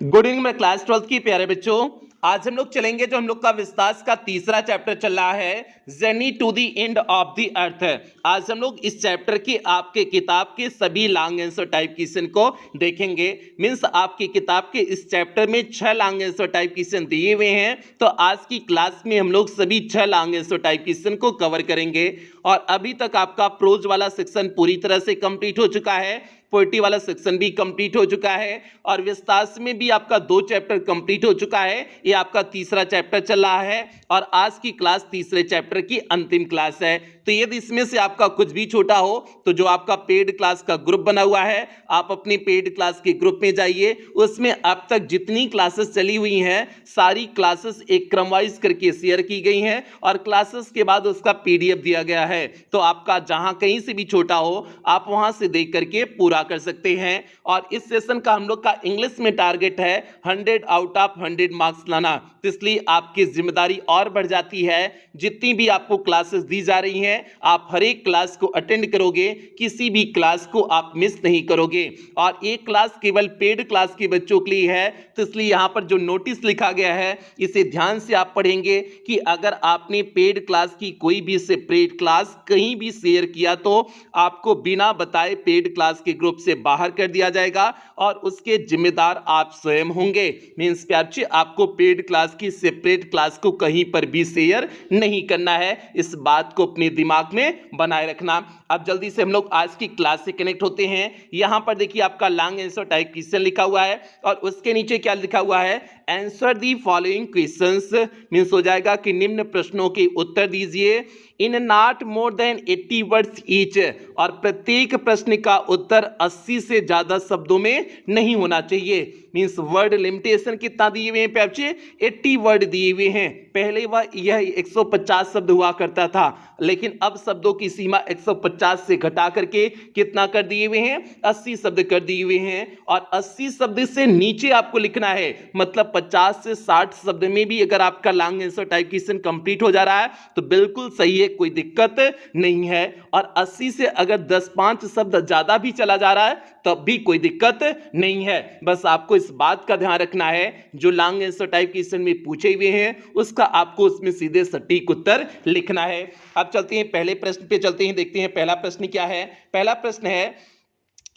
Good evening मेरे class 12th की प्यारे बच्चों। आज हम लोग चलेंगे जो हम लोग का विस्तार का तीसरा चैप्टर चल रहा है, journey to the end of the earth. आज हम लोग इस चैप्टर की आपके किताब के सभी लॉन्ग आंसर टाइप क्वेश्चन को देखेंगे। मींस आपकी किताब के इस चैप्टर में 6 लॉन्ग आंसर टाइप क्वेश्चन दिए हुए हैं, तो आज की क्लास में हम लोग सभी 6 लॉन्ग आंसर टाइप क्वेश्चन को कवर करेंगे। और अभी तक आपका प्रोज वाला सेक्शन पूरी तरह से कंप्लीट हो चुका है, पोएट्री वाला सेक्शन भी कंप्लीट हो चुका है, और विस्तार में भी आपका 2 चैप्टर कंप्लीट हो चुका है। ये आपका तीसरा चैप्टर चल रहा है और आज की क्लास तीसरे चैप्टर की अंतिम क्लास है। तो यदि इसमें से आपका कुछ भी छोटा हो तो जो आपका पेड क्लास का ग्रुप बना हुआ है, आप अपने पेड क्लास के ग्रुप में जाइए। उसमें अब तक जितनी क्लासेस चली हुई हैं सारी क्लासेस एक क्रम वाइज करके शेयर की गई हैं और क्लासेस के बाद उसका पीडीएफ दिया गया है। तो आपका जहां कहीं से भी छोटा हो आप वहां से देख करके पूरा कर सकते हैं। और इस सेशन का हम लोग का इंग्लिश में टारगेट है 100 आउट ऑफ 100 मार्क्स लाना, तो इसलिए आपकी जिम्मेदारी और बढ़ जाती है। जितनी भी आपको क्लासेस दी जा रही हैं आप हर एक क्लास को अटेंड करोगे, किसी भी क्लास को आप मिस नहीं करोगे। और एक क्लास केवल पेड क्लास के बच्चों के लिए है, तो इसलिए यहां पर जो नोटिस लिखा गया है इसे ध्यान से आप पढ़ेंगे कि अगर आपने पेड क्लास की कोई भी सेपरेट क्लास कहीं भी शेयर किया तो आपको बिना बताए पेड क्लास के ग्रुप से बाहर कर दिया जाएगा और उसके जिम्मेदार आप स्वयं होंगे। मींस प्यार आपको पेड क्लास की सेपरेट क्लास को कहीं पर भी शेयर नहीं करना है, इस बात को अपने दिमाग में बनाए रखना। अब जल्दी से हम लोग आज की क्लास से कनेक्ट होते हैं। यहां पर देखिए आपका लॉन्ग आंसर टाइप क्वेश्चन लिखा हुआ है और उसके नीचे क्या लिखा हुआ है, answer the following questions. Means हो जाएगा कि निम्न प्रश्नों के उत्तर दीजिए in not more than 80 words each, और प्रत्येक प्रश्न का उत्तर 80 से ज्यादा शब्दों में नहीं होना चाहिए। मींस वर्ड लिमिटेशन कितना दिए हुए हैं बच्चे, 80 वर्ड दिए हुए हैं। पहले वह यह 150 शब्द हुआ करता था, लेकिन अब शब्दों की सीमा 150 से घटा करके कितना कर दिए हुए हैं, 80 शब्द कर दिए हुए हैं। और 80 शब्द से नीचे आपको लिखना है, मतलब 50 से 60 शब्द में भी अगर आपका long answer type question complete हो जा रहा है तो बिल्कुल सही है, कोई दिक्कत नहीं है। और 80 से अगर 10-5 शब्द ज्यादा भी चला जा रहा है तब भी कोई दिक्कत नहीं है। बस आपको इस बात का ध्यान रखना है जो लॉन्ग आंसर टाइप क्वेश्चन में पूछे हुए हैं उसका आपको उसमें सीधे सटीक उत्तर लिखना है। अब चलते हैं पहले प्रश्न पे, चलते हैं देखते हैं पहला प्रश्न क्या है। पहला प्रश्न है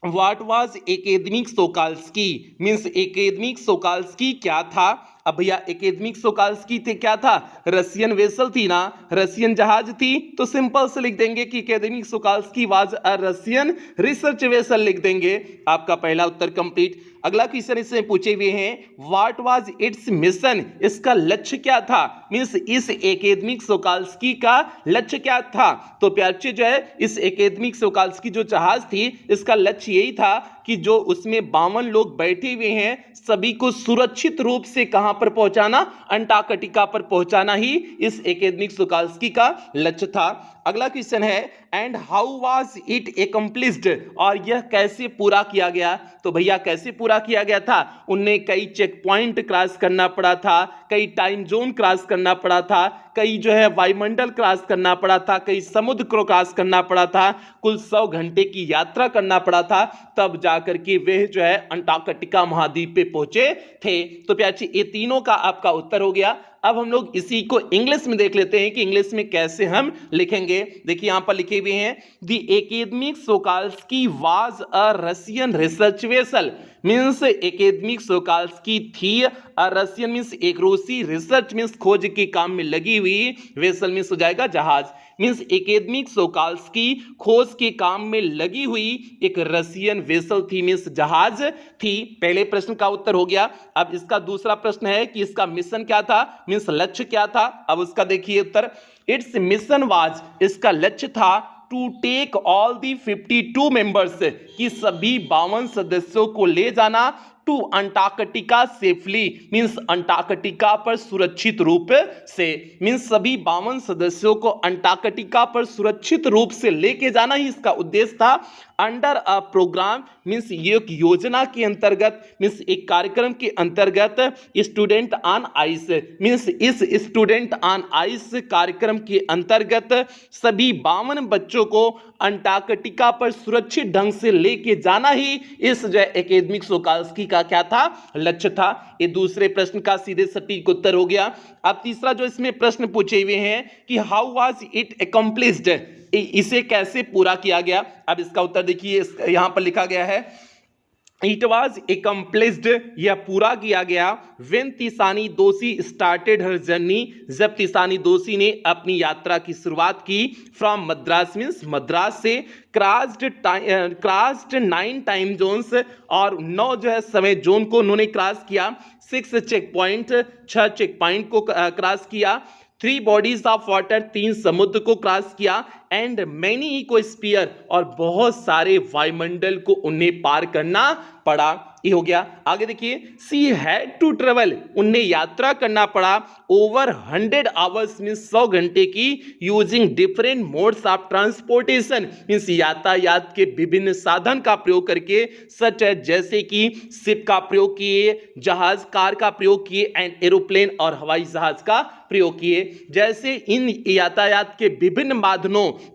what was Akademik Shokalskiy. Means Akademik Shokalskiy क्या था। अब भैया एकेडमिक सोकाल्स्की थे क्या था, रशियन वेसल थी ना, रशियन जहाज थी, तो सिंपल से लिख देंगे कि Akademik Shokalskiy was a Russian research vessel, लिख देंगे। आपका पहला उत्तर कंप्लीट। अगला क्वेश्चन इसमें पूछे हुए हैं व्हाट वाज इट्स मिशन, इसका लक्ष्य क्या था। मींस इस एकेडमिक सोकाल्स्की का लक्ष्य क्या था। तो प्यारे जो है इस एकेडमिक सोकाल्स्की जो जहाज थी इसका लक्ष्य यही था कि जो उसमें 52 लोग बैठे हुए हैं सभी को सुरक्षित रूप से कहां पर पहुंचाना, अंटार्कटिका पर पहुंचाना ही इस एकेडमिक सोकाल्स्की का लक्ष्य था। अगला क्वेश्चन है and how was it accomplished, और यह कैसे पूरा किया गया। तो भैया कैसे पूरा किया गया था, उन्हें कई चेक पॉइंट क्रॉस करना पड़ा था, कई टाइम जोन क्रॉस करना पड़ा था, कई जो है वायुमंडल क्रॉस करना पड़ा था, कई समुद्र को क्रॉस करना पड़ा था, कुल 100 घंटे की यात्रा करना पड़ा था, तब जाकर के वे जो है अंटार्कटिका महाद्वीप पे पहुंचे थे। तो प्यारे ये तीनों का आपका उत्तर हो गया। अब हम लोग इसी को इंग्लिश में देख लेते हैं कि इंग्लिश में कैसे हम लिखेंगे। देखिए यहां पर लिखे हुए हैं the Akademik Shokalskiy was a Russian research vessel. Means Akademik Shokalskiy थी अ रशियन मींस एक रूसी रिसर्च मींस खोज के काम में लगी हुई, वेसल मींस हो जाएगा जहाज। मींस एकेडमिक सोकाल्स्की खोज के काम में लगी हुई एक रशियन वेसल थी, मींस जहाज थी। पहले प्रश्न का उत्तर हो गया। अब इसका दूसरा प्रश्न है कि इसका मिशन क्या था, मींस लक्ष्य क्या था। अब उसका देखिए उत्तर, इट्स मिशन वाज, इसका लक्ष्य था to take all the 52 members, कि सभी 52 सदस्यों को ले जाना to Antarctica safely, means Antarctica पर सुरक्षित रूप से। मींस सभी 52 सदस्यों को अंटार्कटिका पर सुरक्षित रूप से लेके जाना ही इसका उद्देश्य था। अंडर अ प्रोग्राम मींस ये एक योजना के अंतर्गत, मींस एक कार्यक्रम के अंतर्गत स्टूडेंट ऑन आइस, मींस इस स्टूडेंट ऑन आइस कार्यक्रम के अंतर्गत सभी 52 बच्चों को अंटार्कटिका पर सुरक्षित ढंग से लेके जाना ही इस जो एकेडमिक सोकाल्स्की का क्या था, लक्ष्य था। ये दूसरे प्रश्न का सीधे सटीक उत्तर हो गया। अब तीसरा जो इसमें प्रश्न पूछे हुए हैं कि हाउ वाज इट अकम्प्लिश्ड, इसे कैसे पूरा किया गया। अब इसका उत्तर देखिए, यहां पर लिखा गया है इट वॉज accomplished, यह पूरा किया गया when तिसानी दोषी स्टार्टेड हर जर्नी, जब तिसानी दोषी ने अपनी यात्रा की शुरुआत की फ्रॉम मद्रास, मीन्स मद्रास से, क्रॉस्ड 9 टाइम जोन्स, और 9 जो है समय जोन को उन्होंने क्रॉस किया, 6 चेक पॉइंट, 6 चेक पॉइंट को क्रॉस किया, 3 बॉडीज ऑफ वाटर, 3 समुद्र को क्रॉस किया, एंड मैनी इकोस्फीयर, और बहुत सारे वायुमंडल को उन्हें पार करना पड़ा। ये हो गया। आगे देखिए, सी हैड टू ट्रेवल, उन्हें यात्रा करना पड़ा ओवर 100 आवर्स, मीन्स 100 घंटे की, using different modes of transportation, means यातायात के विभिन्न साधन का प्रयोग करके, सच है जैसे कि शिप का प्रयोग किए, जहाज कार का प्रयोग किए, एंड एरोप्लेन और हवाई जहाज का प्रयोग किए। जैसे इन यातायात के विभिन्न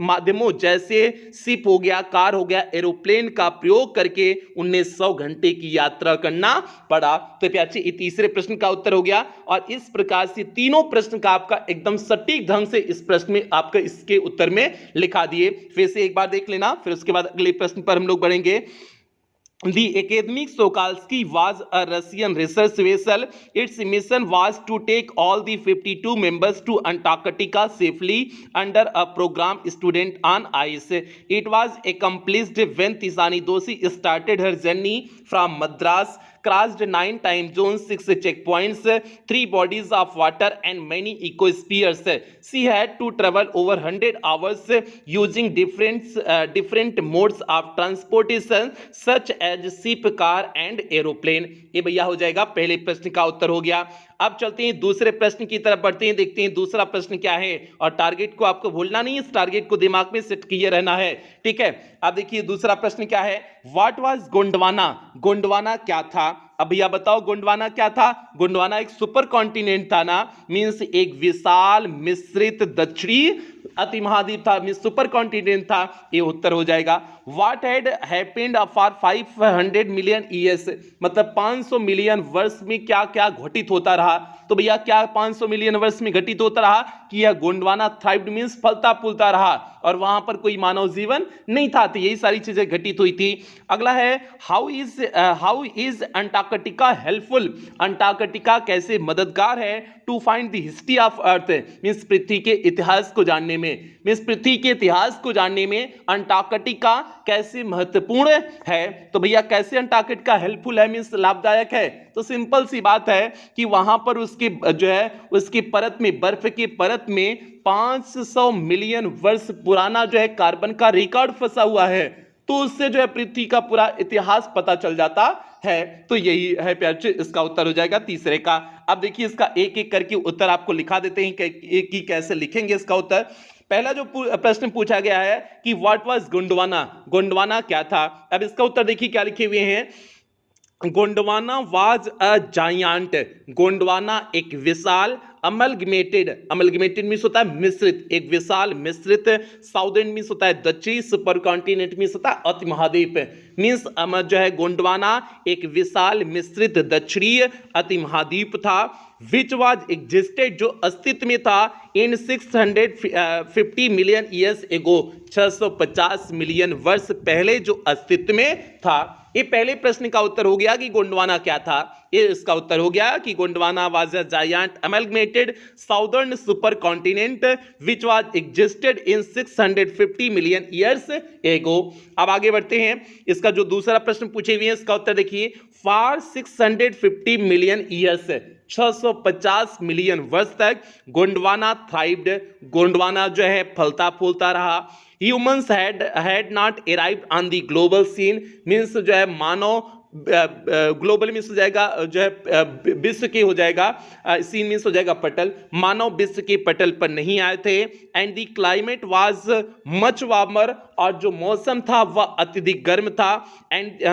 माध्यमों जैसे शिप हो गया, कार हो गया, एरोप्लेन का प्रयोग करके उन्हें 100 घंटे की यात्रा करना पड़ा। तो प्यारे, ये तीसरे प्रश्न का उत्तर हो गया। और इस प्रकार से तीनों प्रश्न का आपका एकदम सटीक ढंग से इस प्रश्न में आपका इसके उत्तर में लिखा दिए। फिर से एक बार देख लेना, फिर उसके बाद अगले प्रश्न पर हम लोग बढ़ेंगे। The academic Sokolsky was a Russian research vessel. Its mission was to take all the 52 members to Antarctica safely under a program Student on Ice. It was accomplished when Tisani Doshi started her journey from Madras, crossed 9 time zones, 6 checkpoints, 3 bodies of water, and many ecospheres. She had to travel over 100 hours using different modes of transportation such as ship, car, and aeroplane. ये भैया हो जाएगा पहले प्रश्न का उत्तर हो गया। अब चलते हैं दूसरे प्रश्न की तरफ बढ़ते हैं, देखते हैं दूसरा प्रश्न क्या है। और टारगेट को आपको भूलना नहीं है, इस टारगेट को दिमाग में सेट किए रहना है, ठीक है। अब देखिए दूसरा प्रश्न क्या है, व्हाट वाज गोंडवाना, गोंडवाना क्या था। अब भैया बताओ गोंडवाना क्या था। गोंडवाना एक सुपर कॉन्टिनेंट था ना, मींस एक विशाल मिश्रित दक्षिणी अतिमहाद्वीप था, मींस सुपर कॉन्टिनेंट था। ये उत्तर हो जाएगा। What had happened for 500 million years, मतलब 500 मिलियन वर्ष में क्या क्या घटित होता रहा। तो भैया क्या 500 मिलियन वर्ष में घटित होता रहा कि यह गोंडवाना थ्राइव्ड, मींस फलता फूलता रहा, और वहां पर कोई मानव जीवन नहीं था। तो यही सारी चीजें घटित हुई थी। अगला है how is Antarctica helpful, Antarctica कैसे मददगार है to find the history of earth, means पृथ्वी के इतिहास को जानने में, मींस पृथ्वी के इतिहास को जानने में अंटार्कटिका कैसे महत्वपूर्ण है। तो भैया कैसे अंटार्कटिका हेल्पफुल है, मींस लाभदायक है। तो सिंपल सी बात है कि वहां पर उसके जो है उसकी परत में, बर्फ की परत में 500 मिलियन वर्ष पुराना जो है कार्बन का रिकॉर्ड फंसा हुआ है। तो उससे जो है पृथ्वी का पूरा इतिहास पता चल जाता है। तो यही है प्यारे, इसका उत्तर हो जाएगा तीसरे का। अब देखिए इसका एक एक करके उत्तर आपको लिखा देते हैं कि कैसे लिखेंगे इसका उत्तर। पहला जो प्रश्न पूछा गया है कि व्हाट वाज गोंडवाना, गोंडवाना क्या था। अब इसका उत्तर देखिए क्या लिखे हुए हैं, Gondwana was a giant, Gondwana एक विशाल, अमलगमेटेड मीन्स होता है मिश्रित, एक विशाल मिश्रित, साउदर्न मीन्स होता है दक्षिणी, सुपर कॉन्टिनेंट मीन्स होता है अतिमहाद्वीप, मीन्स जो है गोंडवाना एक विशाल मिश्रित दक्षिणी अतिमहाद्वीप था। विच वाज एग्जिस्टेड, जो अस्तित्व में था, इन 650 मिलियन ईयर्स एगो, 650 मिलियन वर्ष पहले जो अस्तित्व में था। ये पहले प्रश्न का उत्तर हो गया कि गोंडवाना क्या था। ये इसका उत्तर हो गया कि Gondwana was a giant amalgamated southern super continent which was existed in 650 million years ago. अब आगे बढ़ते हैं, इसका जो दूसरा प्रश्न पूछे हुए हैं इसका उत्तर देखिए, फॉर 650 मिलियन ईयर्स, 650 मिलियन वर्ष तक गोंडवाना थ्राइव्ड, गोंडवाना जो है फलता फूलता रहा। Humans had not arrived on the global scene, means जो है मानव ग्लोबल मीन्स हो जाएगा जो है विश्व के हो जाएगा, सीन मीन्स हो जाएगा पटल, मानव विश्व के पटल पर नहीं आए थे। And the climate was much warmer, और जो मौसम था वह अत्यधिक गर्म था, and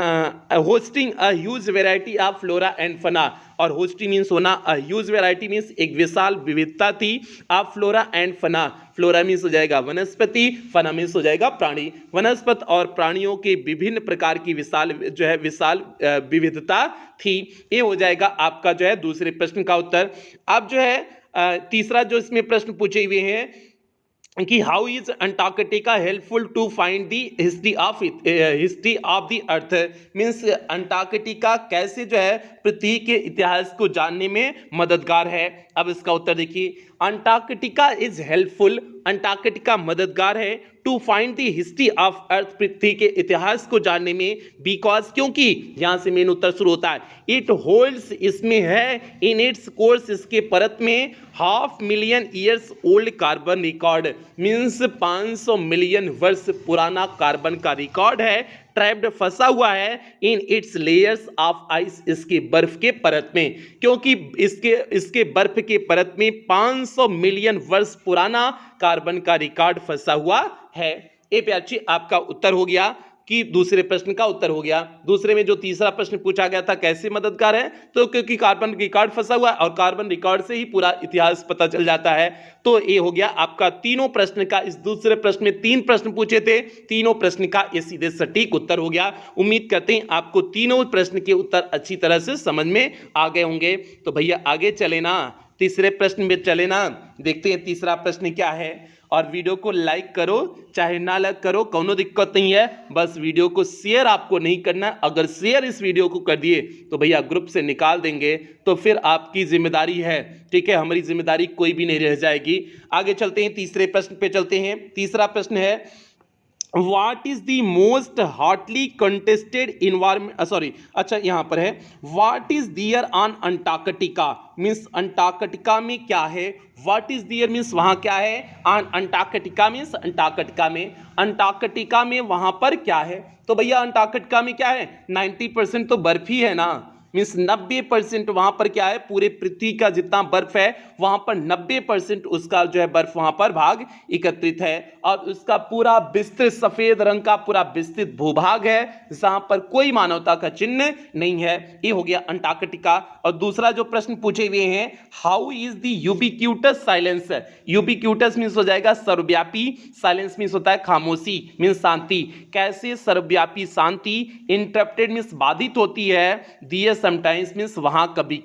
hosting a huge variety of flora and fauna, और होस्टिंग मीन्स होना, अ ह्यूज वेराइटी मीन्स एक विशाल विविधता थी, of flora and fauna, flora means हो जाएगा वनस्पति, फना मीन्स हो जाएगा प्राणी, वनस्पति और प्राणियों के विभिन्न प्रकार की विशाल जो है विशाल विविधता थी। ये हो जाएगा आपका जो है दूसरे प्रश्न का उत्तर। अब जो है तीसरा जो इसमें प्रश्न पूछे हुए हैं कि how is Antarctica helpful to find the history of the earth, means Antarctica कैसे जो है पृथ्वी के इतिहास को जानने में मददगार है। अब इसका उत्तर देखिए, अंटार्कटिका इज हेल्पफुल, अंटार्कटिका मददगार है, to find the history of earth, पृथ्वी के इतिहास को जानने में, बिकॉज क्योंकि यहां से मेन उत्तर शुरू होता है, इट होल्ड्स इसमें है, इन इट्स कोर्स इसके परत में, 500,000 years old carbon record, means 500 million वर्ष पुराना कार्बन का रिकॉर्ड है, ट्रैप्ड फंसा हुआ है, in its layers of ice, इसके बर्फ के परत में, क्योंकि इसके बर्फ के परत में 500 मिलियन वर्ष पुराना कार्बन का रिकॉर्ड फंसा हुआ है। ये प्याची आपका उत्तर हो गया कि दूसरे प्रश्न का उत्तर हो गया। दूसरे में जो तीसरा प्रश्न पूछा गया था कैसे मददगार है, तो क्योंकि कार्बन रिकॉर्ड फंसा हुआ है और कार्बन रिकॉर्ड से ही पूरा इतिहास पता चल जाता है। तो ये हो गया आपका तीनों प्रश्न का। इस दूसरे प्रश्न में 3 प्रश्न पूछे थे, तीनों प्रश्न का ये सीधे सटीक उत्तर हो गया। उम्मीद करते हैं आपको तीनों प्रश्न के उत्तर अच्छी तरह से समझ में आ गए होंगे। तो भैया आगे चले ना, तीसरे प्रश्न में चले ना, देखते हैं तीसरा प्रश्न क्या है। और वीडियो को लाइक करो चाहे ना लाइक करो, कोनो दिक्कत नहीं है, बस वीडियो को शेयर आपको नहीं करना। अगर शेयर इस वीडियो को कर दिए तो भैया ग्रुप से निकाल देंगे, तो फिर आपकी जिम्मेदारी है, ठीक है, हमारी जिम्मेदारी कोई भी नहीं रह जाएगी। आगे चलते हैं, तीसरे प्रश्न पे चलते हैं। तीसरा प्रश्न है, What is the most hotly contested environment, अच्छा यहाँ पर है, What is there on Antarctica, means Antarctica में क्या है, What is there मीन्स वहाँ क्या है, on Antarctica मीन्स अंटार्कटिका में वहाँ पर क्या है। तो भैया अंटार्कटिका में क्या है, 90% तो बर्फ ही है ना, मीन्स 90% वहां पर क्या है, पूरे पृथ्वी का जितना बर्फ है वहां पर 90% उसका जो है बर्फ वहां पर भाग एकत्रित है, और उसका पूरा विस्तृत सफेद रंग का पूरा विस्तृत भूभाग है जहां पर कोई मानवता का चिन्ह नहीं है। ये हो गया अंटार्कटिका। और दूसरा जो प्रश्न पूछे हुए हैं, how is the ubiquitous silence, ubiquitous means हो जाएगा सर्वव्यापी, साइलेंस मीन्स होता है खामोशी मीन्स शांति, कैसे सर्वव्यापी शांति इंटरप्टेड मीन्स बाधित होती है, दिए समटाइम्स मीन्स वहां कभी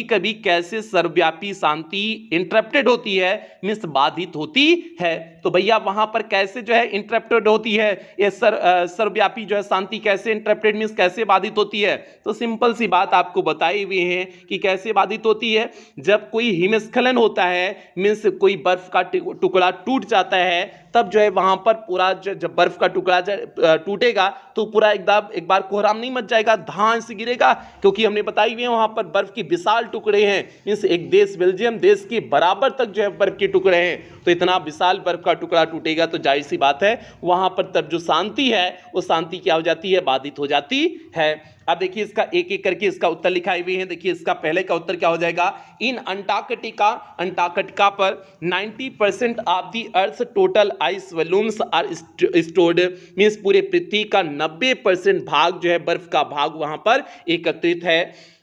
कभी कैसे सर्वव्यापी शांति इंटरप्टेड होती है मीन्स बाधित होती है। तो भैया वहां पर कैसे जो है इंटरप्टेड होती है, ये सर्वव्यापी जो है शांति कैसे इंटरप्टेड मीन्स कैसे बाधित होती है। तो सिंपल सी बात आपको बताई हुई है कि कैसे बाधित होती है, जब कोई हिमस्खलन होता है मीन्स कोई बर्फ का टुकड़ा टूट जाता है, तब जो है वहां पर पूरा जब बर्फ का टुकड़ा टूटेगा तो पूरा एकदम एक बार कोहराम नहीं मच जाएगा, धान से गिरेगा, क्योंकि हमने बताई हुई है वहां पर बर्फ के विशाल टुकड़े हैं, मीन्स एक देश बेल्जियम देश के बराबर तक जो है बर्फ के टुकड़े हैं। तो इतना विशाल बर्फ का टुकड़ा टूटेगा तो जाहिर सी बात है वहां पर तब जो शांति है वो शांति क्या हो जाती है, बाधित हो जाती है। अब देखिए इसका एक एक करके इसका उत्तर लिखाए हुए हैं। देखिए इसका पहले का उत्तर क्या हो जाएगा, इन अंटार्कटिका पर 90% of the earth total ice volumes are stored, means पूरे पृथ्वी का 90% भाग जो है बर्फ का भाग वहां पर एकत्रित है।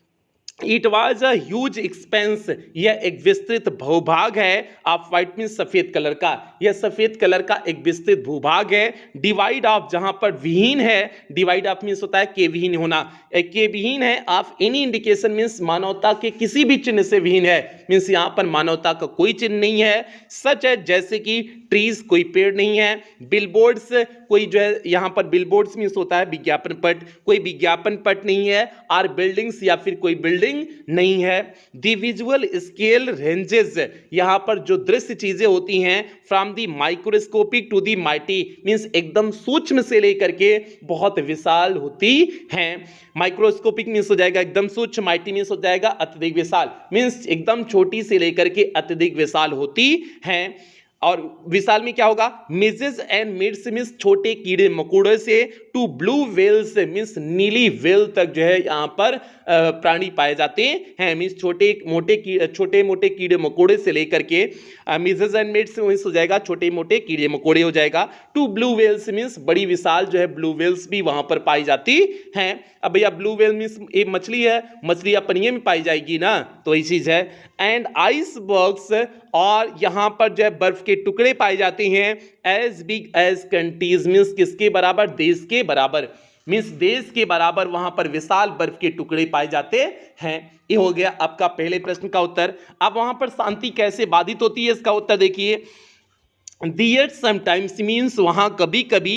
It was a huge expense, यह एक विस्तृत भूभाग है, ऑफ व्हाइट मीन्स सफेद कलर का, यह सफेद कलर का एक विस्तृत भूभाग है। डिवाइड ऑफ जहां पर विहीन है, डिवाइड ऑफ मीन्स होता है के विहीन होना, के विहीन है, ऑफ एनी इंडिकेशन मीन्स मानवता के किसी भी चिन्ह से विहीन है, मीन्स यहां पर मानवता का कोई चिन्ह नहीं है। सच है जैसे कि ट्रीज कोई पेड़ नहीं है, बिलबोर्ड्स कोई जो है यहाँ पर बिलबोर्ड्स मीन्स होता है विज्ञापन पट, कोई विज्ञापन पट नहीं है, और बिल्डिंग्स या फिर कोई बिल्डिंग नहीं है। द विजुअल स्केल रेंजेस, यहां पर जो दृश्य चीजें होती हैं, from the microscopic to the mighty, means एकदम सूक्ष्म से लेकर के बहुत विशाल होती हैं। माइक्रोस्कोपिक मींस हो जाएगा एकदम सूक्ष्म, माइटी मींस हो जाएगा अत्यधिक विशाल, मींस एकदम छोटी से लेकर के अत्यधिक विशाल होती हैं। और विशाल में क्या होगा, मिजेस एंड मिड्स मींस छोटे कीड़े मकोड़े से, टू ब्लू वेल्स मीन्स नीली वेल तक जो है यहाँ पर प्राणी पाए जाते हैं। मीन्स छोटे मोटे कीड़े मकोड़े से लेकर के मिसेस एंड मेट्स मीन्स हो जाएगा छोटे मोटे कीड़े मकोड़े हो जाएगा। टू ब्लू वेल्स मीन्स बड़ी विशाल जो है ब्लू वेल्स भी वहां पर पाई जाती हैं। अब भैया ब्लू वेल मीन्स ये मछली है, मछली अपनिये में पाई जाएगी ना, तो वही चीज है। एंड आइसबर्ग्स, और यहाँ पर जो है बर्फ के टुकड़े पाए जाते हैं as big as countries means किसके बराबर, देश के बराबर, मीन्स देश के बराबर वहां पर विशाल बर्फ के टुकड़े पाए जाते हैं। ये हो गया आपका पहले प्रश्न का उत्तर। अब वहां पर शांति कैसे बाधित होती है, इसका उत्तर देखिए। There sometimes मीन्स वहां कभी कभी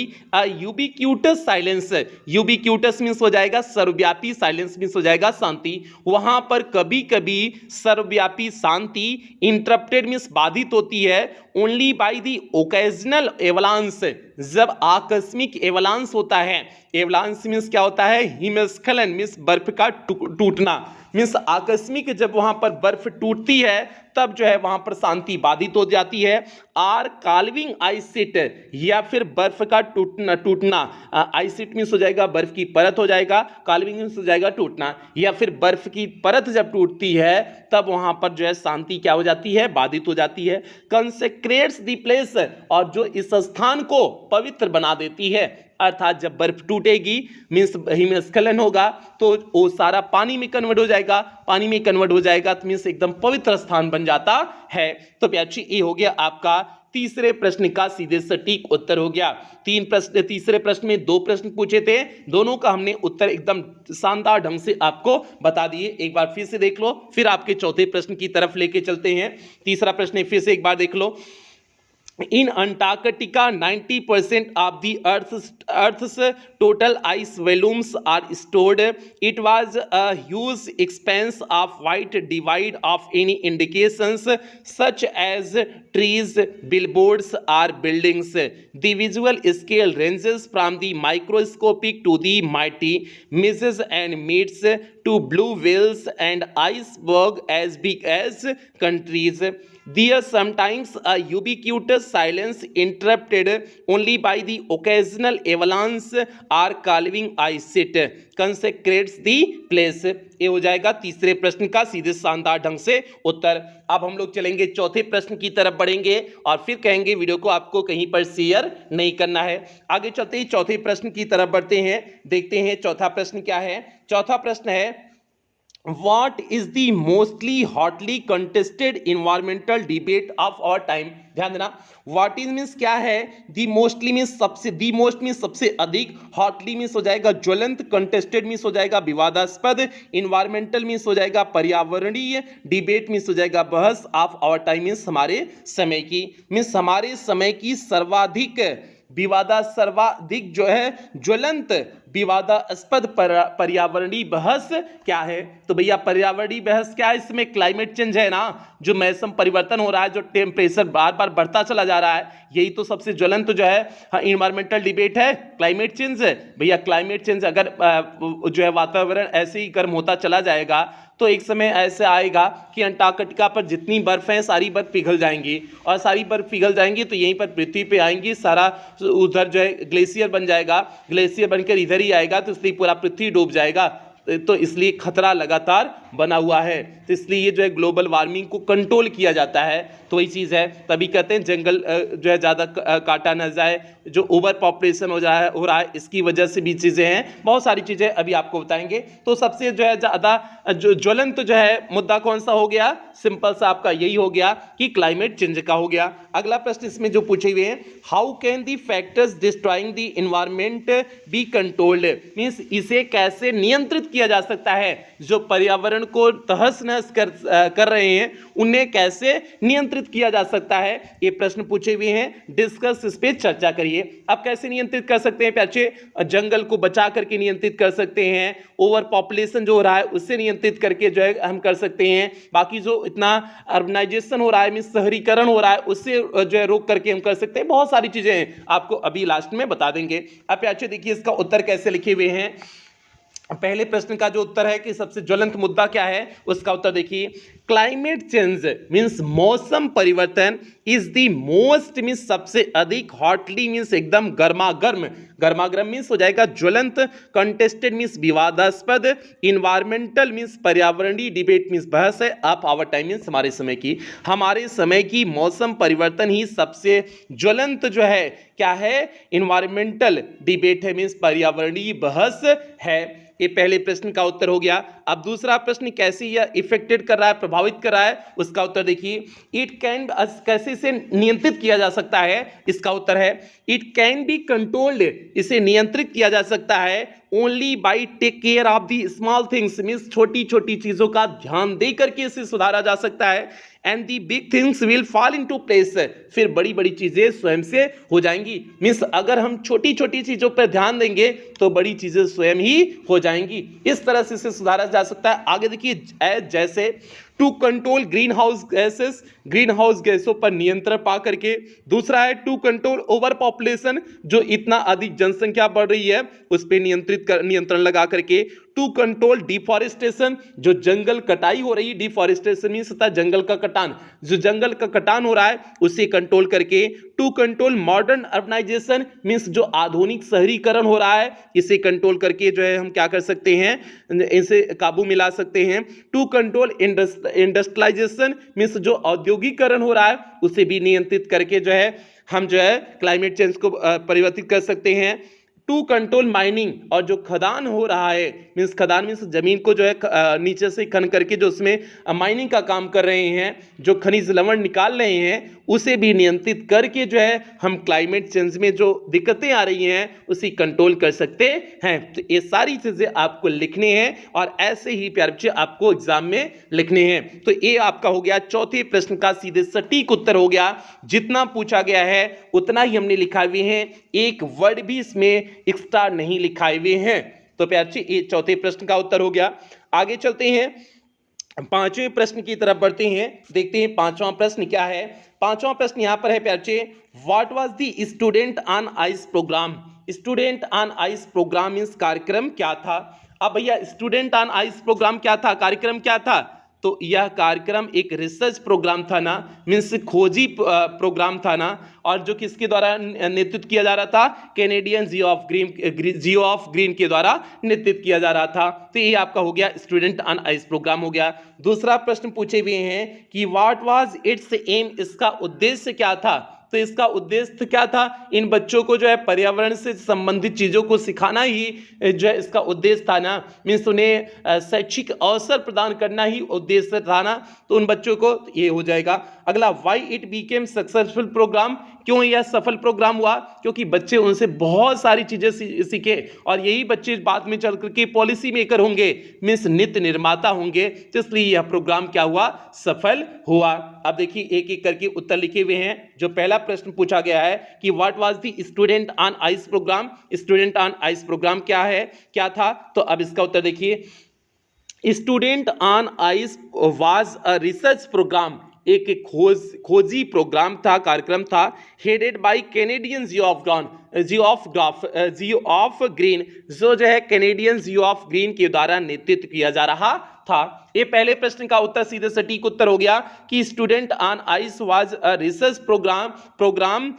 यूबिक्यूटस साइलेंस, यूबिक्यूटस मीन्स हो जाएगा सर्वव्यापी, साइलेंस मीन्स हो जाएगा शांति। वहां पर कभी कभी सर्वव्यापी शांति इंटरप्टेड मीन्स बाधित होती है only by the occasional avalanche, जब आकस्मिक एवलांस होता है। एवलांस मीन्स क्या होता है, हिमस्खलन मीन्स बर्फ का टूटना, मीन्स आकस्मिक जब वहां पर बर्फ टूटती है तब जो है वहां पर शांति बाधित हो जाती है। आर काल्विंग आइसिट, या फिर बर्फ का टूटना आइसिट मीन्स हो जाएगा बर्फ की परत हो जाएगा, काल्विंग मीन्स हो जाएगा टूटना, या फिर बर्फ की परत जब टूटती है तब वहां पर जो है शांति क्या हो जाती है, बाधित हो जाती है। कंसेक्रेट्स द प्लेस, और जो इस स्थान को पवित्र बना देती है, अर्थात जब बर्फ टूटेगी मीन्स हिमस्खलन होगा तो वो सारा पानी में कन्वर्ट हो जाएगा, पानी में कन्वर्ट हो जाएगा तो मीन्स एकदम पवित्र स्थान बन जाता है। तो प्याची ये हो गया आपका तीसरे प्रश्न का सीधे सटीक उत्तर हो गया। तीसरे प्रश्न में 2 प्रश्न पूछे थे, दोनों का हमने उत्तर एकदम शानदार ढंग से आपको बता दिए। एक बार फिर से देख लो, फिर आपके चौथे प्रश्न की तरफ लेके चलते हैं। तीसरा प्रश्न फिर से एक बार देख लो। In Antarctica, 90% of the Earth's total ice volumes are stored. It was a huge expanse of white divide of any indications such as trees, billboards, or buildings. The visual scale ranges from the microscopic to the mighty, misses and meets to blue whales and iceberg as big as countries. There sometimes a ubiquitous silence interrupted only by the occasional avalanche or calving ice sheet consecrates the place. ये हो जाएगा तीसरे प्रश्न का सीधे शानदार ढंग से उत्तर। अब हम लोग चलेंगे चौथे प्रश्न की तरफ बढ़ेंगे और फिर कहेंगे वीडियो को आपको कहीं पर शेयर नहीं करना है। आगे चलते ही चौथे प्रश्न की तरफ बढ़ते हैं, देखते हैं चौथा प्रश्न क्या है। चौथा प्रश्न है, What is the mostly hotly contested environmental debate of our time? ध्यान देना, what is मीन्स क्या है, the mostly मीन्स सबसे, the most मीन्स सबसे अधिक, hotly मीन्स हो जाएगा ज्वलंत, contested मीन्स हो जाएगा विवादास्पद, environmental मीन्स हो जाएगा पर्यावरणीय, debate मीन्स हो जाएगा बहस, of our time मीन्स हमारे समय की, मीन्स हमारे समय की सर्वाधिक सर्वाधिक जो है ज्वलंत विवादास्पद पर्यावरणीय बहस क्या है। तो भैया पर्यावरणीय बहस क्या है, इसमें क्लाइमेट चेंज है ना, जो मौसम परिवर्तन हो रहा है, जो टेम्परेचर बार बार बढ़ता चला जा रहा है, यही तो सबसे ज्वलंत जो है इन्वायरमेंटल डिबेट है, क्लाइमेट चेंज है। भैया क्लाइमेट चेंज अगर जो है वातावरण ऐसे ही गर्म होता चला जाएगा तो एक समय ऐसे आएगा कि अंटार्कटिका पर जितनी बर्फ है सारी बर्फ पिघल जाएंगी, और सारी बर्फ पिघल जाएंगी तो यहीं पर पृथ्वी पे आएंगी, सारा उधर जो है ग्लेशियर बन जाएगा, ग्लेशियर बनकर इधर ही आएगा तो इसलिए पूरा पृथ्वी डूब जाएगा। तो इसलिए खतरा लगातार बना हुआ है, तो इसलिए ये जो है ग्लोबल वार्मिंग को कंट्रोल किया जाता है। तो वही चीज़ है, तभी कहते हैं जंगल जो है ज़्यादा काटा न जाए, जो ओवर पॉपुलेशन हो रहा है इसकी वजह से भी चीज़ें हैं, बहुत सारी चीज़ें अभी आपको बताएंगे। तो सबसे जो है ज़्यादा जो ज्वलंत जो है मुद्दा कौन सा हो गया, सिंपल सा आपका यही हो गया कि क्लाइमेट चेंज का हो गया। अगला प्रश्न इसमें जो पूछे हुए हैं, how can the factors destroying the environment be controlled, means इसे कैसे नियंत्रित किया जा सकता है, जो पर्यावरण को तहस नहस कर रहे हैं उन्हें कैसे नियंत्रित किया जा सकता है, ये प्रश्न पूछे हुए हैं। डिस्कस, इस पे चर्चा करिए। अब कैसे नियंत्रित कर सकते हैं प्याचे, जंगल को बचा करके नियंत्रित कर सकते हैं, ओवर पॉपुलेशन जो हो रहा है उससे नियंत्रित करके जो है हम कर सकते हैं, बाकी जो इतना अर्बनाइजेशन हो रहा है मीन्स शहरीकरण हो रहा है उससे जो है रोक करके हम कर सकते हैं, बहुत सारी चीजें हैं, आपको अभी लास्ट में बता देंगे। अब प्याचे देखिए इसका उत्तर कैसे लिखे हुए हैं। पहले प्रश्न का जो उत्तर है कि सबसे ज्वलंत मुद्दा क्या है, उसका उत्तर देखिए, क्लाइमेट चेंज मीन्स मौसम परिवर्तन इज द मोस्ट मीन्स सबसे अधिक, हॉटली मीन्स एकदम गर्मागर्म, गर्मागर्म मीन्स हो जाएगा ज्वलंत, कंटेस्टेड मीन्स विवादास्पद, इन्वायरमेंटल मीन्स पर्यावरणीय, डिबेट मीन्स बहस है, अप आवर टाइम मीन्स हमारे समय की मौसम परिवर्तन ही सबसे ज्वलंत जो है क्या है, इन्वायरमेंटल डिबेट है मीन्स पर्यावरणीय बहस है। ये पहले प्रश्न का उत्तर हो गया। अब दूसरा प्रश्न कैसे यह इफेक्टेड कर रहा है, प्रभावित कर रहा है, उसका उत्तर देखिए। इट कैन, कैसे इसे नियंत्रित किया जा सकता है, इसका उत्तर है इट कैन बी कंट्रोल्ड, इसे नियंत्रित किया जा सकता है only by take care of the small things means छोटी छोटी चीजों का ध्यान दे करके इसे सुधारा जा सकता है, and the big things will fall into place, फिर बड़ी बड़ी चीजें स्वयं से हो जाएंगी। मीन्स अगर हम छोटी छोटी चीजों पर ध्यान देंगे तो बड़ी चीजें स्वयं ही हो जाएंगी, इस तरह से इसे सुधारा जा सकता है। आगे देखिए, जैसे to control greenhouse gases, greenhouse गैसों पर नियंत्रण पा करके। दूसरा है टू कंट्रोल ओवर पॉपुलेशन, जो इतना अधिक जनसंख्या बढ़ रही है उस पर नियंत्रण लगा करके। टू कंट्रोल डिफॉरेस्टेशन, जो जंगल कटाई हो रही है, डिफॉरेस्टेशन मीन्स होता है जंगल का कटान, जो जंगल का कटान हो रहा है उसे कंट्रोल करके। To control modern urbanisation means जो आधुनिक शहरीकरण हो रहा है इसे कंट्रोल करके जो है हम क्या कर सकते हैं, इसे काबू में ला सकते हैं। टू कंट्रोल इंडस्ट्रियलाइजेशन मीन्स जो औद्योगिकरण हो रहा है उसे भी नियंत्रित करके जो है हम जो है क्लाइमेट चेंज को परिवर्तित कर सकते हैं। टू कंट्रोल माइनिंग, और जो खदान हो रहा है मीन्स खदान मीन्स जमीन को जो है नीचे से खन करके जो उसमें माइनिंग का काम कर रहे हैं, जो खनिज लवण निकाल रहे हैं उसे भी नियंत्रित करके जो है हम क्लाइमेट चेंज में जो दिक्कतें आ रही हैं उसे कंट्रोल कर सकते हैं। तो ये सारी चीजें आपको लिखने हैं और ऐसे ही प्यारे बच्चे आपको एग्जाम में लिखने हैं। तो ये आपका हो गया चौथे प्रश्न का सीधे सटीक उत्तर हो गया। जितना पूछा गया है उतना ही हमने लिखा हुए हैं, एक वर्ड भी इसमें एक्स्ट्रा नहीं लिखाए हुए हैं। तो प्यारे बच्चे ये चौथे प्रश्न का उत्तर हो गया। आगे चलते हैं, पांचवें प्रश्न की तरफ बढ़ते हैं, देखते हैं पांचवा प्रश्न क्या है। पांचवा प्रश्न यहां पर है प्यारे बच्चे, what was the student on ice programme. Student on ice programme means कार्यक्रम क्या था। अब भैया स्टूडेंट ऑन आइस प्रोग्राम क्या था, कार्यक्रम क्या था, तो यह कार्यक्रम एक रिसर्च प्रोग्राम था ना, मीन्स खोजी प्रोग्राम था ना, और जो किसके द्वारा नेतृत्व किया जा रहा था, कैनेडियन जियो ऑफ ग्रीन के द्वारा नेतृत्व किया जा रहा था। तो ये आपका हो गया स्टूडेंट ऑन आइस प्रोग्राम हो गया। दूसरा प्रश्न पूछे हुए हैं कि व्हाट वाज इट्स एम, इसका उद्देश्य क्या था। तो इसका उद्देश्य क्या था, इन बच्चों को जो है पर्यावरण से संबंधित चीजों को सिखाना ही जो है इसका उद्देश्य था ना, मीन्स उन्हें शैक्षिक अवसर प्रदान करना ही उद्देश्य था ना, तो उन बच्चों को ये हो जाएगा। अगला, why it became successful programme, क्यों यह सफल प्रोग्राम हुआ, क्योंकि बच्चे उनसे बहुत सारी चीजें सीखे और यही बच्चे बाद में चल करके पॉलिसी मेकर होंगे, मीन्स नीति निर्माता होंगे, तो इसलिए यह प्रोग्राम क्या हुआ, सफल हुआ। अब देखिए एक एक करके उत्तर लिखे हुए हैं। जो पहला प्रश्न पूछा गया है कि what was the student on ice programme, student on ice programme क्या है, क्या था, तो अब इसका उत्तर देखिए, student on ice was a research programme, एक खोजी प्रोग्राम था, कार्यक्रम था, headed by Canadian Geoff Green, जो है कैनेडियन जियो ऑफ ग्रीन के द्वारा नेतृत्व किया जा रहा था। ये पहले प्रश्न का उत्तर सीधे सटीक उत्तर हो गया कि student on ice was a research programme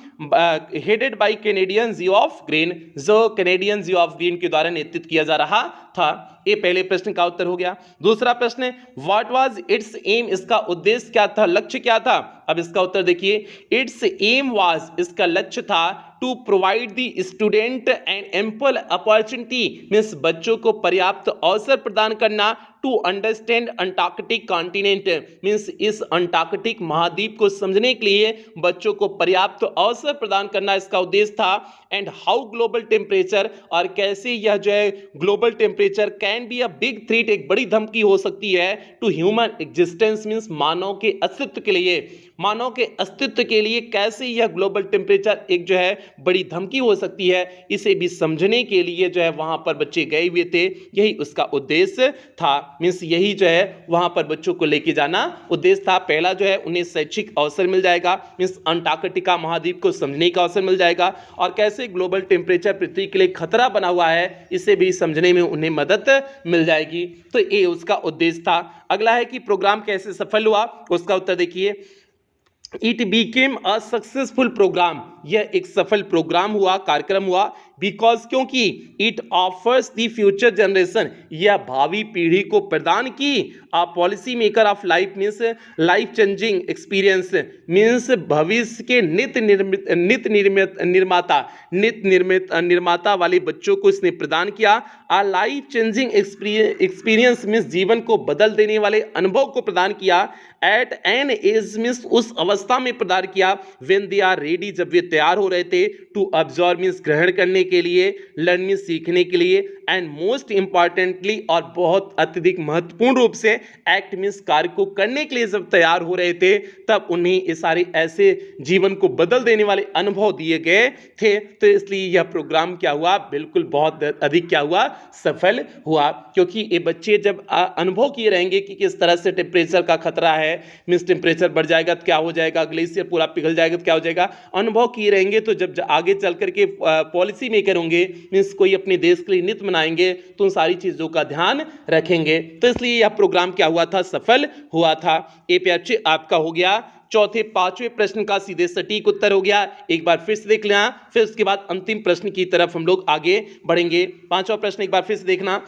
headed by Canadian Geoff Green, जो कैनेडियन जियो ऑफ ग्रीन के द्वारा नेतृत्व किया जा रहा था। ये पहले प्रश्न का उत्तर हो गया। दूसरा प्रश्न, व्हाट वाज इट्स एम, इसका उद्देश्य क्या था, लक्ष्य क्या था। अब इसका उत्तर देखिए, इट्स एम वाज, इसका लक्ष्य था to provide the student an ample opportunity, means बच्चों को पर्याप्त अवसर प्रदान करना, to understand Antarctic continent, means इस अंटार्कटिक महाद्वीप को समझने के लिए बच्चों को पर्याप्त अवसर प्रदान करना इसका उद्देश्य था। एंड हाउ ग्लोबल टेम्परेचर, और कैसे यह जो है global temperature can be a big threat, एक बड़ी धमकी हो सकती है, टू ह्यूमन एग्जिस्टेंस, मीन्स मानव के अस्तित्व के लिए, मानव के अस्तित्व के लिए कैसे यह ग्लोबल टेम्परेचर एक जो है बड़ी धमकी हो सकती है, इसे भी समझने के लिए जो है वहां पर बच्चे गए हुए थे, यही उसका उद्देश्य था। मीन्स यही जो है वहां पर बच्चों को लेके जाना उद्देश्य था। पहला जो है उन्हें शैक्षिक अवसर मिल जाएगा, मीन्स अंटार्कटिका महाद्वीप को समझने का अवसर मिल जाएगा, और कैसे ग्लोबल टेम्परेचर पृथ्वी के लिए खतरा बना हुआ है इसे भी समझने में उन्हें मदद मिल जाएगी। तो ये उसका उद्देश्य था। अगला है कि प्रोग्राम कैसे सफल हुआ, उसका उत्तर देखिए। It became a successful programme, यह एक सफल प्रोग्राम हुआ, कार्यक्रम हुआ, बिकॉज क्योंकि it offers the future generation, यह भावी पीढ़ी को प्रदान की a policy maker of life, means life changing experience, means भविष्य के निर्माता वाले बच्चों को इसने प्रदान किया। A life changing experience means जीवन को बदल देने वाले अनुभव को प्रदान किया। एट एन एज मीन्स उस अवस्था में प्रदान किया। व्हेन दे आर रेडी, जब वे तैयार हो रहे थे। टू अब्जॉर्ब मीन्स ग्रहण करने के लिए, लर्न मीन्स सीखने के लिए, एंड मोस्ट इंपॉर्टेंटली और बहुत अत्यधिक महत्वपूर्ण रूप से एक्ट मीन्स कार्य को करने के लिए जब तैयार हो रहे थे तब उन्हें ये सारे ऐसे जीवन को बदल देने वाले अनुभव दिए गए थे। तो इसलिए यह प्रोग्राम क्या हुआ, बिल्कुल बहुत अधिक क्या हुआ, सफल हुआ। क्योंकि ये बच्चे जब अनुभव किए रहेंगे कि किस तरह से टेम्परेचर का खतरा है, मीन्स टेम्परेचर बढ़ जाएगा तो क्या हो जाएगा, ग्लेशियर पूरा पिघल जाएगा तो क्या हो जाएगा, अनुभव किए रहेंगे तो जब आगे चल करके पॉलिसी मेकर होंगे, मीन्स कोई अपने देश के लिए नीति बनाएंगे तो उन सारी चीजों का ध्यान रखेंगे। तो इसलिए यह प्रोग्राम क्या हुआ था, सफल हुआ था। ये प्यारे आपका हो गया चौथे पांचवें प्रश्न का सीधे सटीक उत्तर हो गया। एक बार फिर से देख लेना, फिर उसके बाद अंतिम प्रश्न की तरफ हम लोग आगे बढ़ेंगे। पांचवा प्रश्न एक बार फिर से देखना।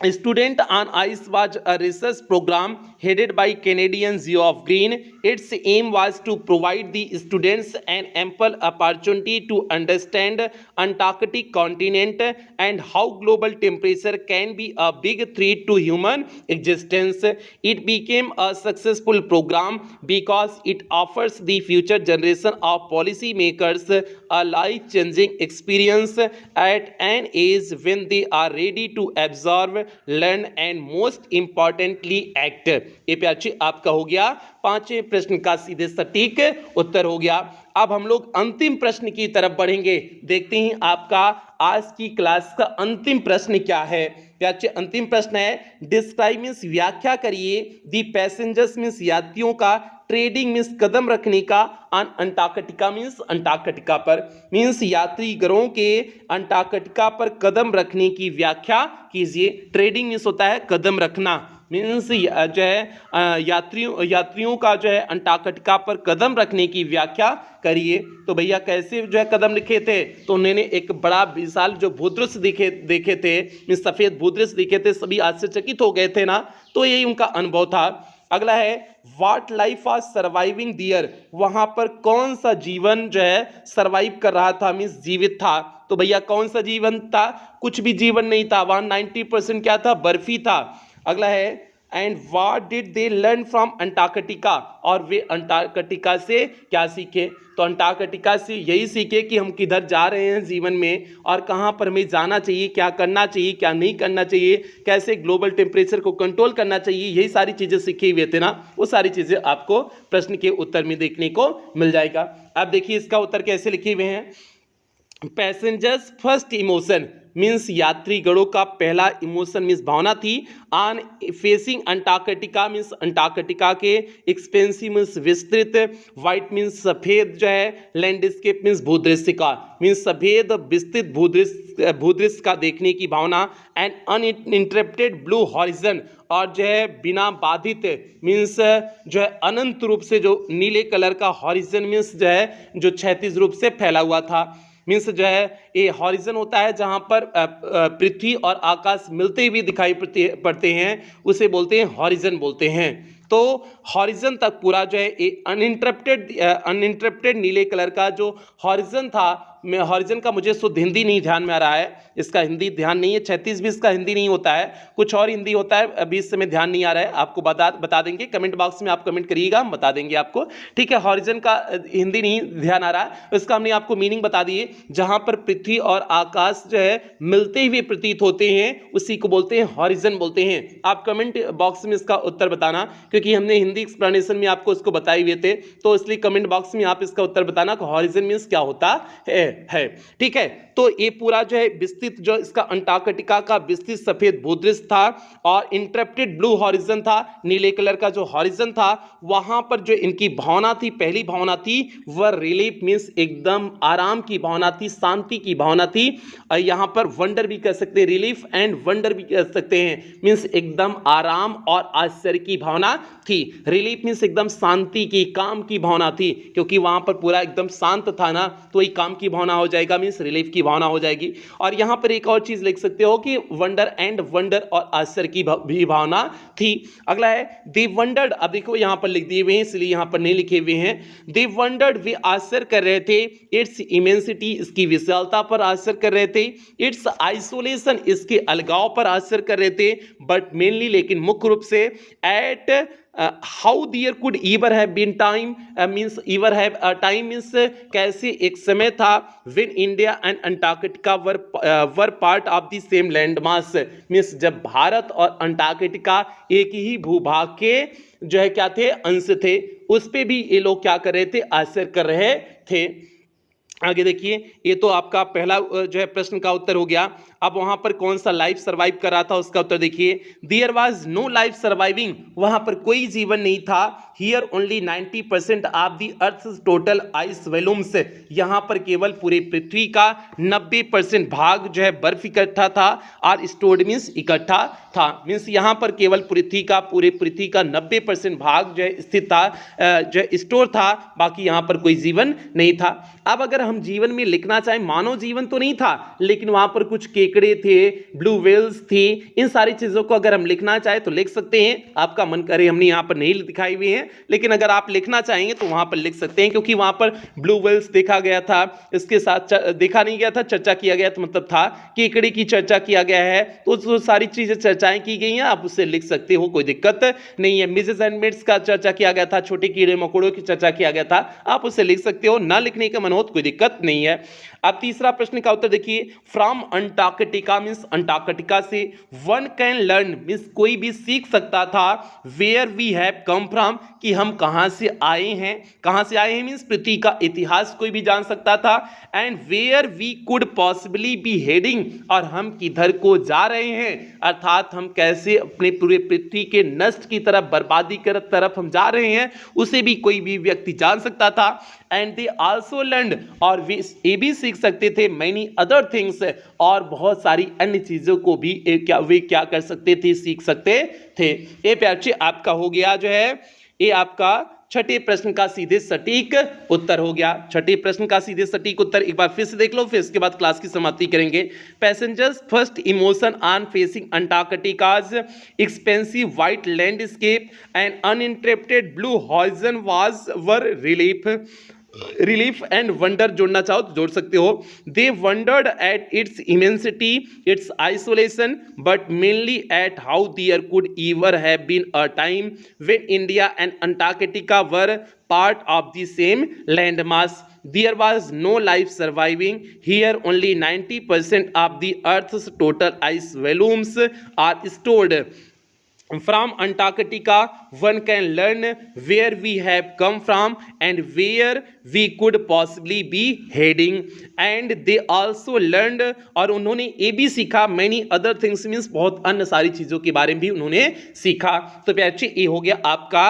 Student on Ice was a research program headed by Canadian Geo of Green. Its aim was to provide the students an ample opportunity to understand Antarctic continent and how global temperature can be a big threat to human existence. It became a successful program because it offers the future generation of policy makers a life-changing experience at an age when they are ready to absorb, learn and most importantly act. ये प्यारे आपका हो गया पांचवें प्रश्न का सीधे सटीक उत्तर हो गया। अब हम लोग अंतिम प्रश्न की तरफ बढ़ेंगे। देखते हैं आपका आज की क्लास का अंतिम प्रश्न क्या है। प्यारे अंतिम प्रश्न है डिस्क्राइब मीन्स व्याख्या करिए दी पैसेंजर्स मीन्स यात्रियों का, ट्रेडिंग मीन्स कदम रखने का, ऑन अंटार्कटिका मीन्स अंटार्कटिका पर, मीन्स यात्री गरों के अंटार्कटिका पर कदम रखने की व्याख्या कीजिए। ट्रेडिंग मीन्स होता है कदम रखना, मीन्स जो है यात्रियों का जो है अंटार्कटिका पर कदम रखने की व्याख्या करिए। तो भैया कैसे जो है कदम लिखे थे, तो उन्होंने एक बड़ा विशाल जो भूदृश्य देखे थे, मीन्स सफेद भूदृश्य दिखे थे, सभी आश्चर्यचकित हो गए थे ना, तो यही उनका अनुभव था। अगला है व्हाट लाइफ वाज सर्वाइविंग दियर, वहां पर कौन सा जीवन जो है सर्वाइव कर रहा था, मीन्स जीवित था। तो भैया कौन सा जीवन था, कुछ भी जीवन नहीं था, वहां 90% क्या था, बर्फी था। अगला है and what did they learn from Antarctica, और वे अंटार्कटिका से क्या सीखे। तो अंटार्कटिका से यही सीखे कि हम किधर जा रहे हैं जीवन में और कहाँ पर हमें जाना चाहिए, क्या करना चाहिए, क्या नहीं करना चाहिए, कैसे ग्लोबल टेम्परेचर को कंट्रोल करना चाहिए, यही सारी चीज़ें सीखे हुए थे ना। वो सारी चीज़ें आपको प्रश्न के उत्तर में देखने को मिल जाएगा। अब देखिए इसका उत्तर कैसे लिखे हुए हैं। पैसेंजर्स फर्स्ट इमोशन मीन्स यात्रीगणों का पहला इमोशन मीन्स भावना थी on facing Antarctica means Antarctica के, एक्सपेंसिव मीन्स विस्तृत, वाइट मीन्स सफेद जो है, लैंडस्केप मीन्स भूदृश्य का, मीन्स सफेद विस्तृत भूदृश्य का देखने की भावना, एंड अनइंटरप्टेड ब्लू हॉरिजन, और जो है बिना बाधित मीन्स जो है अनंत रूप से जो नीले कलर का हॉरिजन मीन्स जो है जो क्षैतिज रूप से फैला हुआ था। मीन्स जो है ये हॉरिजन होता है जहाँ पर पृथ्वी और आकाश मिलते हुए दिखाई पड़ते हैं, उसे बोलते हैं हॉरिजन बोलते हैं। तो हॉरिजन तक पूरा जो है ये अनइंटरप्टेड नीले कलर का जो हॉरिजन था, मैं हॉरिजन का मुझे शुद्ध हिंदी नहीं ध्यान में आ रहा है, इसका हिंदी ध्यान नहीं है, 36-20 का हिंदी नहीं होता है, कुछ और हिंदी होता है, अभी इस समय ध्यान नहीं आ रहा है, आपको बता देंगे, कमेंट बॉक्स में आप कमेंट करिएगा, हम बता देंगे आपको, ठीक है। हॉरिजन का हिंदी नहीं ध्यान आ रहा है, इसका हमने आपको मीनिंग बता दिए, जहाँ पर पृथ्वी और आकाश जो है मिलते हुए प्रतीत होते हैं उसी को बोलते हैं हॉरिजन बोलते हैं। आप कमेंट बॉक्स में इसका उत्तर बताना, क्योंकि हमने हिंदी एक्सप्लेनेशन में आपको इसको बताए हुए थे, तो इसलिए कमेंट बॉक्स में आप इसका उत्तर बताना कि हॉरिजन मीन्स क्या होता है। है। ठीक है, तो ये पूरा जो है विस्तृत जो इसका अंटार्कटिका का विस्तृत सफेद भूदृश्य था और इंटरप्टेड ब्लू हॉरिजन था, नीले कलर का जो हॉरिजन था, वहां पर जो इनकी भावना थी, पहली भावना थी वह रिलीफ मीन्स एकदम आराम की भावना थी, शांति की भावना थी। यहां पर वंडर भी कह सकते हैं, रिलीफ एंड वंडर भी कह सकते हैं, मीन्स एकदम आराम और आश्चर्य की भावना थी। रिलीफ मीन्स एकदम शांति की, काम की भावना थी, क्योंकि वहां पर पूरा एकदम शांत था ना, तो ये काम की भावना हो जाएगा, मीन्स रिलीफ की भावना हो जाएगी। और यहां पर एक और चीज लिख सकते हो कि वंडर एंड वंडर और आश्चर्य की भी भावना थी। अगला है दे वंडर्ड, अब देखो यहां पर लिख दिए हुए हैं इसलिए यहां पर नहीं लिखे हुए हैं। दे वंडर्ड, वे आश्चर्य कर रहे थे, इट्स इमेंसिटी, इसकी विशालता पर आश्चर्य कर रहे थे, इट्स आइसोलेशन, इसके अलगाव पर आश्चर्य कर रहे थे, बट मेनली, लेकिन मुख्य रूप से, at how there could ever have been time, means ever have time means कैसे एक समय था, when India and Antarctica were part of the same land mass, means जब भारत और अंटार्कटिका एक ही भूभाग के जो है क्या थे, अंश थे, उस पे भी ये लोग क्या कर रहे थे, आश्चर्य कर रहे थे। आगे देखिए, ये तो आपका पहला जो है प्रश्न का उत्तर हो गया। अब वहां पर कौन सा लाइफ सर्वाइव कर रहा था, उसका उत्तर देखिए, there was no life surviving, वहां पर कोई जीवन नहीं था, here only 90% of the earth total ice volumes, यहां पर केवल पूरे पृथ्वी का 90% भाग जो है बर्फ इकट्ठा था, और स्टोर्ड मीन्स इकट्ठा था, मीन्स यहां पर केवल पूरे पृथ्वी का 90% भाग जो है स्थित था, जो है स्टोर था, बाकी यहां पर कोई जीवन नहीं था। अब अगर हम जीवन में लिखना चाहें, मानव जीवन तो नहीं था, लेकिन वहां पर कुछ केकड़े थे, ब्लू व्हेल्स थी, इन सारी चीजों को अगर हम लिखना चाहें तो लिख सकते हैं। आपका मन करे, हमने यहां पर नहीं दिखाई हुई है, लेकिन अगर आप लिखना चाहेंगे तो वहां पर लिख सकते हैं, क्योंकि वहां पर ब्लू व्हेल्स देखा गया था, इसके साथ देखा नहीं गया था, चर्चा किया गया था, मतलब था केकड़े की चर्चा किया गया है, तो जो सारी चीजें चर्चाएं की गई हैं आप उससे लिख सकते हो, कोई दिक्कत नहीं है। मिसेस एंड मेट्स का चर्चा किया गया था, छोटे कीड़े मकोड़ों की चर्चा किया गया था, आप उससे लिख सकते हो, ना लिखने का मन हो तो कोई दिक्कत नहीं है। अब तीसरा प्रश्न का उत्तर देखिए, फ्रॉम अंटार्कटिका मींस अंटार्कटिका से, वन कैन लर्न मींस कोई भी सीख सकता था, where we have come from कि हम कहां से आए हैं, कहां से आए हैं मींस पृथ्वी का इतिहास कोई भी जान सकता था, and where we could possibly be heading और हम किधर को जा रहे हैं, अर्थात हम कैसे अपने पूरे पृथ्वी के नष्ट की तरफ, बर्बादी की तरफ हम जा रहे हैं, उसे भी कोई भी व्यक्ति जान सकता था। एंड दे आल्सो लर्न, और वे ये भी सीख सकते थे, मैनी अदर थिंग्स, और बहुत सारी अन्य चीजों को भी वे क्या कर सकते थे, सीख सकते थे। ये प्यारे आपका हो गया जो है, ये आपका छठे प्रश्न का सीधे सटीक उत्तर हो गया। छठे प्रश्न का सीधे सटीक उत्तर एक बार फिर से देख लो, फिर इसके बाद क्लास की समाप्ति करेंगे। Passengers first emotion on facing Antarctica's expensive white landscape and uninterrupted blue horizon were relief and wonder जोड़ना चाहो तो जोड़ सकते हो। They wondered at its immensity, its isolation, but mainly at how there could ever have been a time when India and Antarctica were part of the same land mass. There was no life surviving. Here only 90% of the Earth's total ice volumes are stored. From Antarctica, one can learn where we have come from and where we could possibly be heading. And they also learned, और उन्होंने ये भी सीखा, many other things means बहुत अन्य सारी चीज़ों के बारे में भी उन्होंने सीखा। तो प्यारे ये हो गया आपका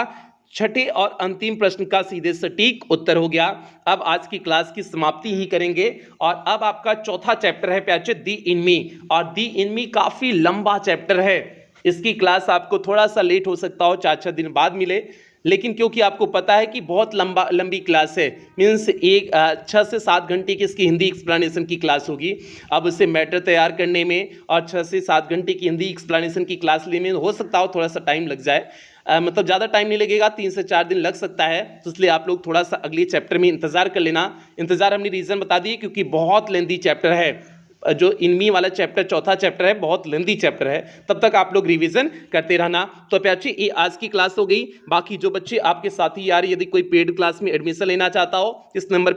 छठे और अंतिम प्रश्न का सीधे सटीक उत्तर हो गया। अब आज की क्लास की समाप्ति ही करेंगे और अब आपका चौथा चैप्टर है प्यारे दी इन मी, और दी इन मी काफी लंबा चैप्टर है। इसकी क्लास आपको थोड़ा सा लेट हो सकता हो, 4-6 दिन बाद मिले, लेकिन क्योंकि आपको पता है कि बहुत लंबी क्लास है, मीन्स 6 से 7 घंटे की इसकी हिंदी एक्सप्लेनेशन की क्लास होगी। अब उसे मैटर तैयार करने में और 6 से 7 घंटे की हिंदी एक्सप्लेनेशन की क्लास लेने में हो सकता हो थोड़ा सा टाइम लग जाए, मतलब ज़्यादा टाइम नहीं लगेगा, 3 से 4 दिन लग सकता है। तो इसलिए आप लोग थोड़ा सा अगले चैप्टर में इंतज़ार कर लेना। इंतज़ार हमने रीज़न बता दिए, क्योंकि बहुत लेंदी चैप्टर है। जो इनमी वाला चैप्टर, चौथा चैप्टर है, बहुत लेंथी चैप्टर है, तब तक आप लोग रिवीजन करते रहना। तो प्यारे बच्चे, ये आज की क्लास हो गई। बाकी जो बच्चे आपके साथी यार यदि कोई पेड क्लास में एडमिशन लेना चाहता हो, इस नंबर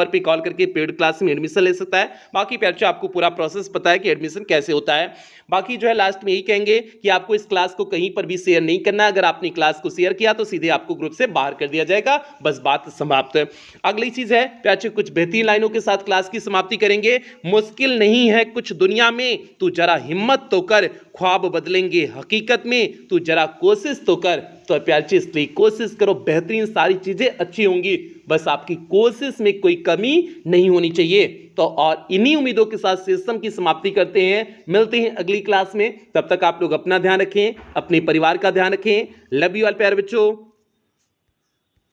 पे कॉल करके पेड क्लास में एडमिशन ले सकता है। बाकी प्यारे बच्चे, आपको पूरा प्रोसेस पता है कि एडमिशन कैसे होता है। बाकी जो है लास्ट में यही कहेंगे कि आपको इस क्लास को कहीं पर भी शेयर नहीं करना। अगर आपने क्लास को शेयर किया तो सीधे आपको ग्रुप से बाहर कर दिया जाएगा, बस बात समाप्त। अगली चीज है प्यारे, कुछ बेहतरीन लाइनों के साथ क्लास की समाप्ति करेंगे। मुश्किल नहीं है कुछ दुनिया में, तू जरा हिम्मत तो कर, ख्वाब बदलेंगे हकीकत में, तू जरा कोशिश तो कर। तो प्यारे, इसलिए कोशिश करो, बेहतरीन सारी चीजें अच्छी होंगी, बस आपकी कोशिश में कोई कमी नहीं होनी चाहिए। तो और इन्हीं उम्मीदों के साथ सेशन की समाप्ति करते हैं, मिलते हैं अगली क्लास में। तब तक आप लोग अपना ध्यान रखें, अपने परिवार का ध्यान रखें। लव यू ऑल प्यारे बच्चों।